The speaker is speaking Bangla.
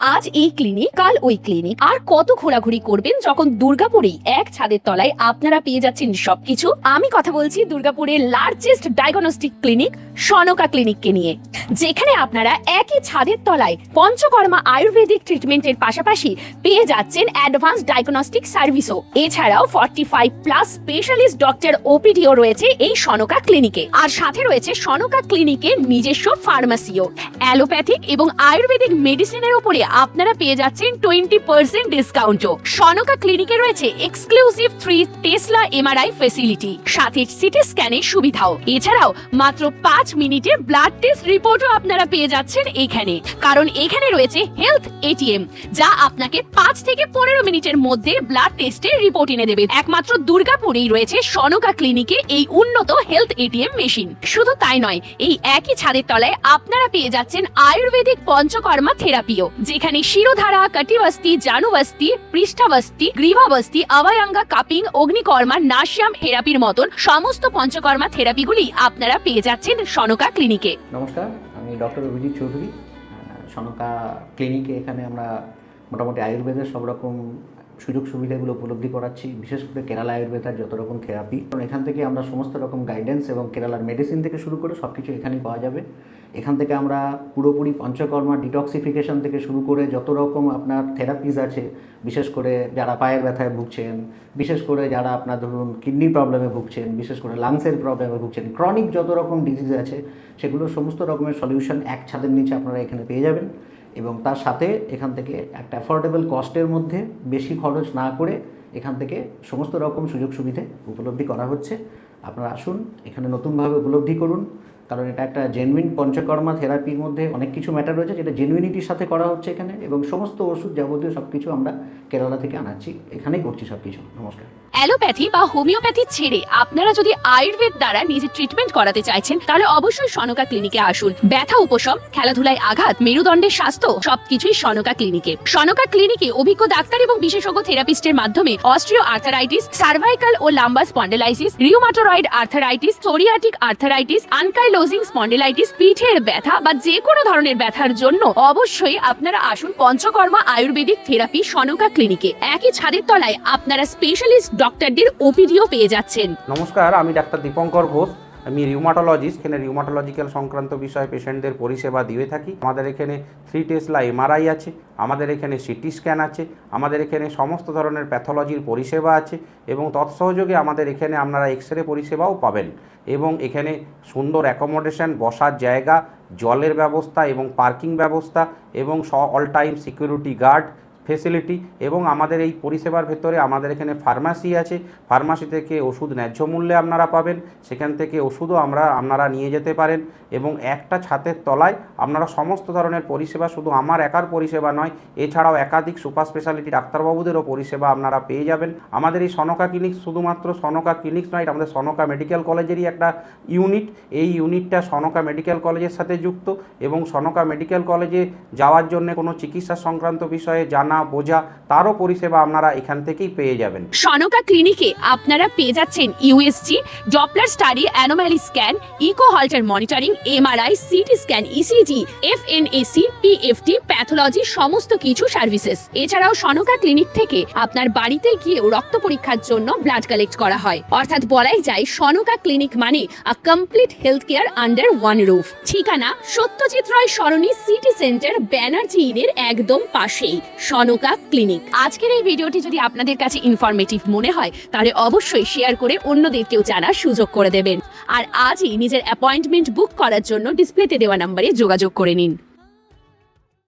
আজ এই ক্লিনিক, কাল ওই ক্লিনিক, আর কত ঘোরাঘুরি করবেন যখন দুর্গাপুরেই এক ছাদের তলায় আপনারা পেয়ে যাচ্ছেন সবকিছু। আমি কথা বলছি দুর্গাপুরের লার্জেস্ট ডায়াগনস্টিক ক্লিনিক সনকা ক্লিনিককে নিয়ে, যেখানে আপনারা একই ছাদের তলায় পঞ্চকর্মা আয়ুর্বেদিক ট্রিটমেন্টের পাশাপাশি পেয়ে যাচ্ছেন অ্যাডভান্স ডায়াগনস্টিক সার্ভিসও। এছাড়াও 45+ স্পেশালিস্ট ডক্টর ওপিডিও রয়েছে এই সনকা ক্লিনিকে, আর সাথে রয়েছে সনকা ক্লিনিকের নিজস্ব ফার্মাসিও। অ্যালোপ্যাথিক এবং আয়ুর্বেদিক মেডিসিনের উপরে আপনারা পেয়ে যাচ্ছেন 20% ডিসকাউন্টও। সনকা ক্লিনিকে রয়েছে এক্সক্লুসিভ 3 টেসলা এমআরআই ফ্যাসিলিটি, সাথে সিটি স্ক্যানের সুবিধাও। এছাড়াও মাত্র 5 মিনিটে ব্লাড টেস্ট রিপোর্টও আপনারা পেয়ে যাচ্ছেন এখানে, কারণ এখানে রয়েছে হেলথ এটিএম, যা আপনাকে 5 থেকে 15 মিনিটের মধ্যে ব্লাড টেস্টের রিপোর্ট এনে দেবে। একমাত্র দুর্গাপুরেই রয়েছে সনকা ক্লিনিকে এই উন্নত হেলথ এটিএম মেশিন। শুধু তাই নয়, এই একই ছাদের তলায় আপনারা পেয়ে যাচ্ছেন আয়ুর্বেদিক পঞ্চকর্মা থেরাপিও, যেখানে শিরোধারা, কটিবস্তি, জানুবস্তি, পৃষ্ঠাবস্তি, গ্রীভাবস্তি, অবয়ঙ্গা, কাপিং, অগ্নিকর্মা, নাশিয়াম থেরাপির মতন সমস্ত পঞ্চকর্মা থেরাপিগুলি আপনারা পেয়ে যাচ্ছেন সনকা ক্লিনিকে। নমস্কার, আমি ডক্টর অভিজিৎ চৌধুরী। সনকা ক্লিনিকে এখানে আমরা মোটামুটি আয়ুর্বেদের সব রকম সুযোগ সুবিধাগুলো উপলব্ধি করাচ্ছি, বিশেষ করে কেরালা আয়ুর্বেদার যত রকম থেরাপি। কারণ এখান থেকে আমরা সমস্ত রকম গাইডেন্স এবং কেরালার মেডিসিন থেকে শুরু করে সব কিছু এখানেই পাওয়া যাবে। এখান থেকে আমরা পুরোপুরি পঞ্চকর্মা ডিটক্সিফিকেশন থেকে শুরু করে যত রকম আপনার থেরাপিজ আছে, বিশেষ করে যারা পায়ের ব্যথায় ভুগছেন, বিশেষ করে যারা আপনার ধরুন কিডনি প্রবলেমে ভুগছেন, বিশেষ করে লাংসের প্রবলেমে ভুগছেন, ক্রনিক যত রকম ডিজিজ আছে সেগুলো সমস্ত রকমের সলিউশন এক ছাদের নিচে আপনারা এখানে পেয়ে যাবেন। এবং তার সাথে এখান থেকে একটা অ্যাফোর্ডেবল কস্টের মধ্যে বেশি খরচ না করে এখান থেকে সমস্ত রকম সুযোগ সুবিধে উপলব্ধি করা হচ্ছে। আপনারা আসুন, এখানে নতুনভাবে উপলব্ধি করুন, কারণ এটা একটা জেনুইন পঞ্চকর্মা থেরাপির মধ্যে অনেক কিছু ম্যাটার রয়েছে যেটা জেনুইনিটির সাথে করা হচ্ছে এখানে, এবং সমস্ত ওষুধ যাবতীয় সব কিছু আমরা কেরালা থেকে আনাচ্ছি, এখানেই করছি সব কিছু। নমস্কার। অ্যালোপ্যাথি বা হোমিওপ্যাথি ছেড়ে আপনারা যদি আয়ুর্বেদ দ্বারা নিজের ট্রিটমেন্ট করাতে চাইছেন, তাহলে অবশ্যই সনকা ক্লিনিকে আসুন। ব্যথা উপশম, খেলাধুলায় আঘাত, মেরুদণ্ডের স্বাস্থ্য সবকিছুই সনকা ক্লিনিকে। সনকা ক্লিনিকে অভিজ্ঞ ডাক্তার এবং বিশেষজ্ঞ থেরাপিস্টের মাধ্যমে অস্ট্রিও আর্থারাইটিস, সার্ভাইকাল ও lumbar spondylitis, rheumatoid arthritis, psoriatic arthritis, ankylosing spondylitis, পিঠের ব্যথা বা যে কোনো ধরনের ব্যথার জন্য অবশ্যই আপনারা আসুন পঞ্চকর্মা আয়ুর্বেদিক থেরাপি সনকা ক্লিনিকে। একই ছাদের তলায় আপনারা স্পেশালিস্ট ডক্টরদের ওপিডিও পেয়ে যাচ্ছেন। নমস্কার, আমি ডাক্তার দীপঙ্কর ঘোষ। আমি রিউমাটোলজিস্ট। এখানে রিউমাটোলজিক্যাল সংক্রান্ত বিষয়ে পেশেন্টদের পরিষেবা দিয়ে থাকি। আমাদের এখানে 3 টেসলা এমআরআই আছে, আমাদের এখানে সিটি স্ক্যান আছে, আমাদের এখানে সমস্ত ধরনের প্যাথোলজির পরিষেবা আছে, এবং তৎসহযোগে আমাদের এখানে আপনারা এক্সরে পরিষেবাও পাবেন। এবং এখানে সুন্দর অ্যাকোমোডেশন, বসার জায়গা, জলের ব্যবস্থা এবং পার্কিং ব্যবস্থা, এবং all time security guard facility. এবং আমাদের এই পরিষেবার ভেতরে আমাদের এখানে ফার্মাসি আছে। ফার্মাসি থেকে ওষুধ ন্যায্য মূল্যে আপনারা পাবেন, সেখান থেকে ওষুধও আপনারা নিয়ে যেতে পারেন। এবং একটা ছাদের তলায় আপনারা সমস্ত ধরনের পরিষেবা, শুধু আমার একার পরিষেবা নয়, এছাড়াও একাধিক সুপার স্পেশালিটি ডাক্তারবাবুদেরও পরিষেবা আপনারা পেয়ে যাবেন। আমাদের এই সনকা ক্লিনিক শুধুমাত্র সনকা ক্লিনিক নয়, এটা আমাদের সনকা মেডিকেল কলেজেরই একটা ইউনিট। এই ইউনিটটা সনকা মেডিকেল কলেজের সাথে যুক্ত, এবং সনকা মেডিকেল কলেজে যাওয়ার জন্য কোনো চিকিৎসা সংক্রান্ত বিষয়ে জানা বোঝা, তারও পরিষেবা আপনারা এখান থেকেই পেয়ে যাবেন। সনকা ক্লিনিকে আপনারা পেয়ে যাচ্ছেন USG, Doppler study, anomaly scan, echo Holter monitoring, MRI, CT scan, ECG, FNAC, PFT, pathology সমস্ত কিছু সার্ভিসেস। এছাড়াও সনকা ক্লিনিক থেকে আপনার বাড়িতে গিয়েও রক্ত পরীক্ষার জন্য ব্লাড কালেক্ট করা হয়। অর্থাৎ বলাই যায় সনকা ক্লিনিক মানে a complete health care under one roof. ঠিকানা সত্যজিৎ রায় সরণি সিটি সেন্টার, ব্যানার্জি ইনের একদম পাশেই সনকা ক্লিনিক। আজকের এই ভিডিওটি যদি আপনাদের কাছে ইনফরমেটিভ মনে হয়, তাহলে অবশ্যই শেয়ার করে অন্যদেরকেও জানার সুযোগ করে দেবেন। আর আজই নিজের অ্যাপয়েন্টমেন্ট বুক করার জন্য ডিসপ্লেতে দেওয়া নম্বরে যোগাযোগ করে নিন।